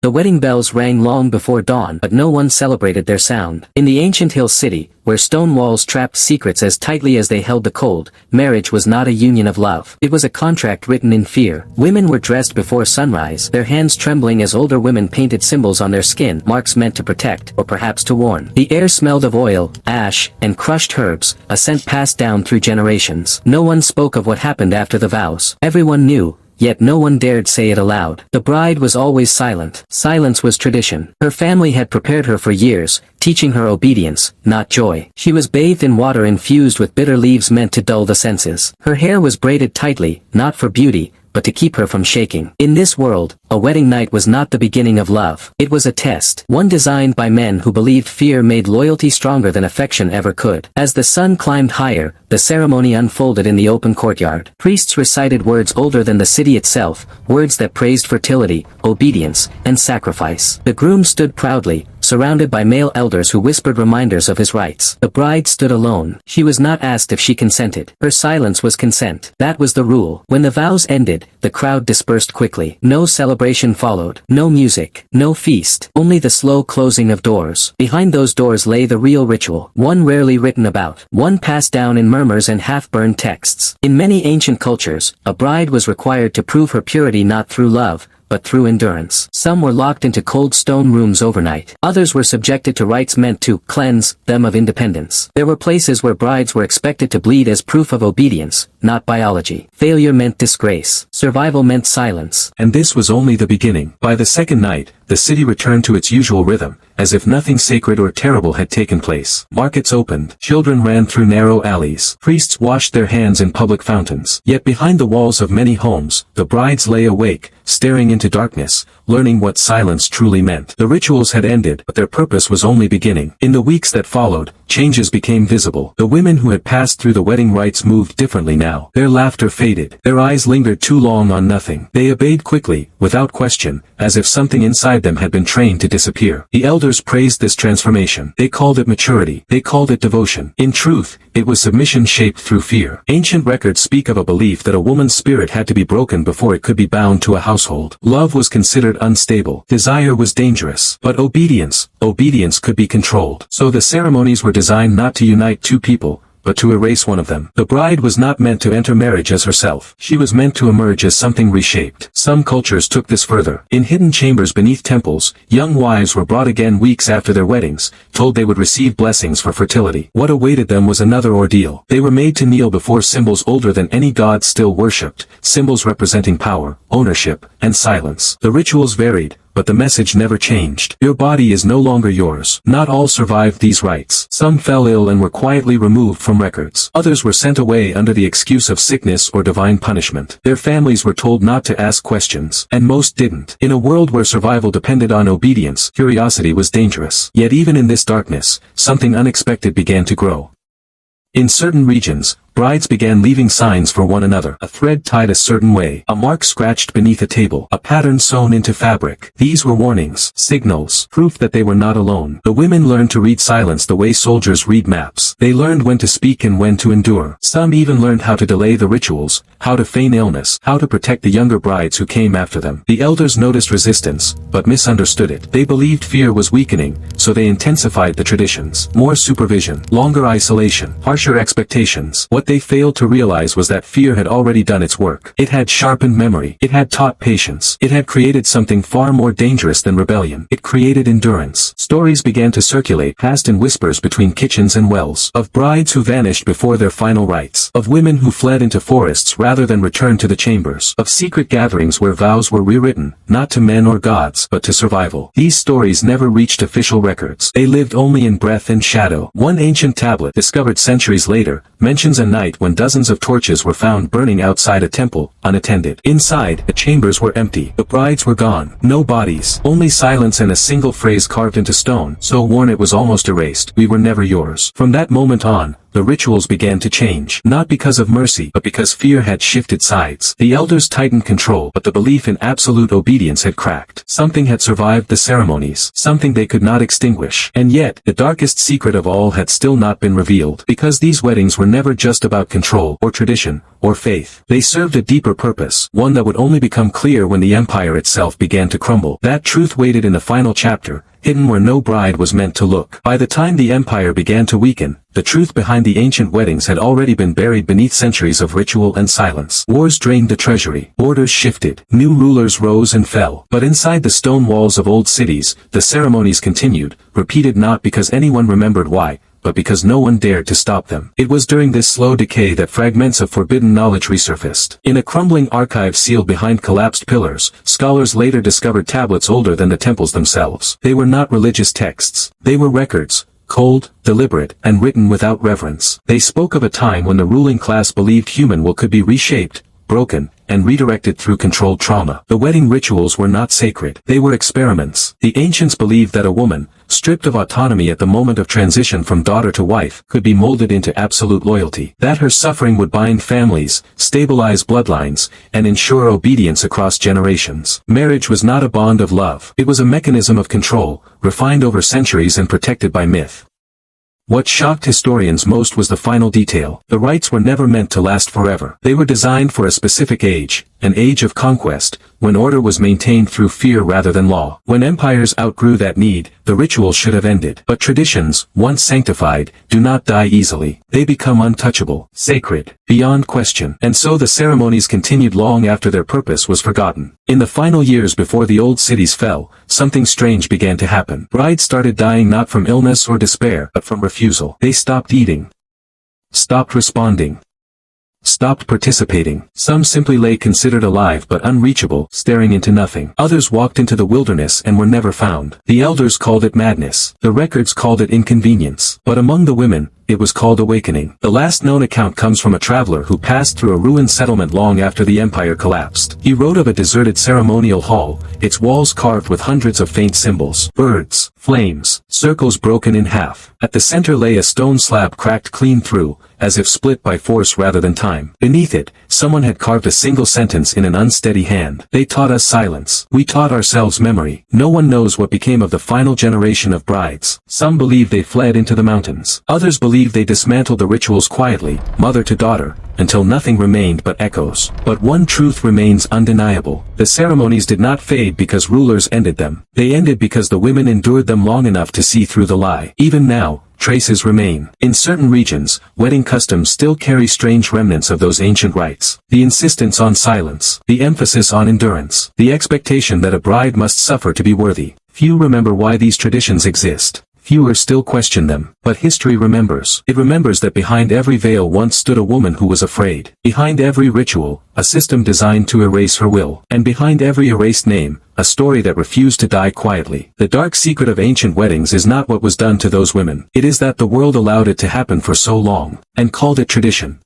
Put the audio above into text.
The wedding bells rang long before dawn, but no one celebrated their sound. In the ancient hill city, where stone walls trapped secrets as tightly as they held the cold, marriage was not a union of love. It was a contract written in fear. Women were dressed before sunrise, their hands trembling as older women painted symbols on their skin, marks meant to protect, or perhaps to warn. The air smelled of oil, ash, and crushed herbs, a scent passed down through generations. No one spoke of what happened after the vows. Everyone knew, yet no one dared say it aloud. The bride was always silent. Silence was tradition. Her family had prepared her for years, teaching her obedience, not joy. She was bathed in water infused with bitter leaves meant to dull the senses. Her hair was braided tightly, not for beauty, but to keep her from shaking. In this world, a wedding night was not the beginning of love. It was a test, one designed by men who believed fear made loyalty stronger than affection ever could. As the sun climbed higher, the ceremony unfolded in the open courtyard. Priests recited words older than the city itself, words that praised fertility, obedience, and sacrifice. The groom stood proudly, surrounded by male elders who whispered reminders of his rights. The bride stood alone. She was not asked if she consented. Her silence was consent. That was the rule. When the vows ended, the crowd dispersed quickly. No celebration followed. No music. No feast. Only the slow closing of doors. Behind those doors lay the real ritual. One rarely written about. One passed down in murmurs and half-burned texts. In many ancient cultures, a bride was required to prove her purity not through love, but through endurance. Some were locked into cold stone rooms overnight. Others were subjected to rites meant to cleanse them of independence. There were places where brides were expected to bleed as proof of obedience, not biology. Failure meant disgrace. Survival meant silence. And this was only the beginning. By the second night, the city returned to its usual rhythm, as if nothing sacred or terrible had taken place. Markets opened, children ran through narrow alleys, priests washed their hands in public fountains. Yet behind the walls of many homes, the brides lay awake, staring into darkness, learning what silence truly meant. The rituals had ended, but their purpose was only beginning. In the weeks that followed, changes became visible. The women who had passed through the wedding rites moved differently now. Their laughter faded. Their eyes lingered too long on nothing. They obeyed quickly, without question, as if something inside them had been trained to disappear. The elders praised this transformation. They called it maturity. They called it devotion. In truth, it was submission shaped through fear. Ancient records speak of a belief that a woman's spirit had to be broken before it could be bound to a household. Love was considered unstable. Desire was dangerous. But obedience could be controlled. So the ceremonies were designed not to unite two people, but to erase one of them. The bride was not meant to enter marriage as herself. She was meant to emerge as something reshaped. Some cultures took this further. In hidden chambers beneath temples, young wives were brought again weeks after their weddings, told they would receive blessings for fertility. What awaited them was another ordeal. They were made to kneel before symbols older than any god still worshipped, symbols representing power, ownership, and silence. The rituals varied, but the message never changed. Your body is no longer yours. Not all survived these rites. Some fell ill and were quietly removed from records. Others were sent away under the excuse of sickness or divine punishment. Their families were told not to ask questions, and most didn't. In a world where survival depended on obedience, curiosity was dangerous. Yet even in this darkness, something unexpected began to grow. In certain regions, brides began leaving signs for one another. A thread tied a certain way, a mark scratched beneath a table, a pattern sewn into fabric. These were warnings, signals, proof that they were not alone. The women learned to read silence the way soldiers read maps. They learned when to speak and when to endure. Some even learned how to delay the rituals, how to feign illness, how to protect the younger brides who came after them. The elders noticed resistance, but misunderstood it. They believed fear was weakening, so they intensified the traditions. More supervision, longer isolation, harsher expectations. What they failed to realize was that fear had already done its work. It had sharpened memory. It had taught patience. It had created something far more dangerous than rebellion. It created endurance. Stories began to circulate, passed in whispers between kitchens and wells, of brides who vanished before their final rites, of women who fled into forests rather than return to the chambers, of secret gatherings where vows were rewritten, not to men or gods, but to survival. These stories never reached official records. They lived only in breath and shadow. One ancient tablet, discovered centuries later, mentions a night when dozens of torches were found burning outside a temple, unattended. Inside, the chambers were empty. The brides were gone. No bodies. Only silence and a single phrase carved into stone, so worn it was almost erased. We were never yours. From that moment on, the rituals began to change. Not because of mercy, but because fear had shifted sides. The elders tightened control, but the belief in absolute obedience had cracked. Something had survived the ceremonies, something they could not extinguish. And yet, the darkest secret of all had still not been revealed. Because these weddings were never just about control, or tradition, or faith. They served a deeper purpose, one that would only become clear when the empire itself began to crumble. That truth waited in the final chapter, hidden where no bride was meant to look. By the time the empire began to weaken, the truth behind the ancient weddings had already been buried beneath centuries of ritual and silence. Wars drained the treasury, borders shifted, new rulers rose and fell. But inside the stone walls of old cities, the ceremonies continued, repeated not because anyone remembered why, but because no one dared to stop them. It was during this slow decay that fragments of forbidden knowledge resurfaced. In a crumbling archive sealed behind collapsed pillars, scholars later discovered tablets older than the temples themselves. They were not religious texts. They were records, cold, deliberate, and written without reverence. They spoke of a time when the ruling class believed human will could be reshaped, broken, and redirected through controlled trauma. The wedding rituals were not sacred. They were experiments. The ancients believed that a woman, stripped of autonomy at the moment of transition from daughter to wife, could be molded into absolute loyalty. That her suffering would bind families, stabilize bloodlines, and ensure obedience across generations. Marriage was not a bond of love. It was a mechanism of control, refined over centuries and protected by myth. What shocked historians most was the final detail. The rites were never meant to last forever. They were designed for a specific age, an age of conquest, when order was maintained through fear rather than law. When empires outgrew that need, the ritual should have ended. But traditions, once sanctified, do not die easily. They become untouchable, sacred, beyond question. And so the ceremonies continued long after their purpose was forgotten. In the final years before the old cities fell, something strange began to happen. Brides started dying not from illness or despair, but from refusal. They stopped eating, stopped responding, stopped participating. Some simply lay considered alive but unreachable, staring into nothing. Others walked into the wilderness and were never found. The elders called it madness. The records called it inconvenience. But among the women, it was called awakening. The last known account comes from a traveler who passed through a ruined settlement long after the empire collapsed. He wrote of a deserted ceremonial hall, its walls carved with hundreds of faint symbols, birds, flames, circles broken in half. At the center lay a stone slab cracked clean through, as if split by force rather than time. Beneath it, someone had carved a single sentence in an unsteady hand. They taught us silence. We taught ourselves memory. No one knows what became of the final generation of brides. Some believe they fled into the mountains. Others believe they dismantled the rituals quietly, mother to daughter, until nothing remained but echoes. But one truth remains undeniable. The ceremonies did not fade because rulers ended them. They ended because the women endured them long enough to see through the lie. Even now, traces remain. In certain regions, wedding customs still carry strange remnants of those ancient rites. The insistence on silence, the emphasis on endurance, the expectation that a bride must suffer to be worthy. Few remember why these traditions exist. Fewer still question them. But history remembers. It remembers that behind every veil once stood a woman who was afraid. Behind every ritual, a system designed to erase her will. And behind every erased name, a story that refused to die quietly. The dark secret of ancient weddings is not what was done to those women. It is that the world allowed it to happen for so long, and called it tradition.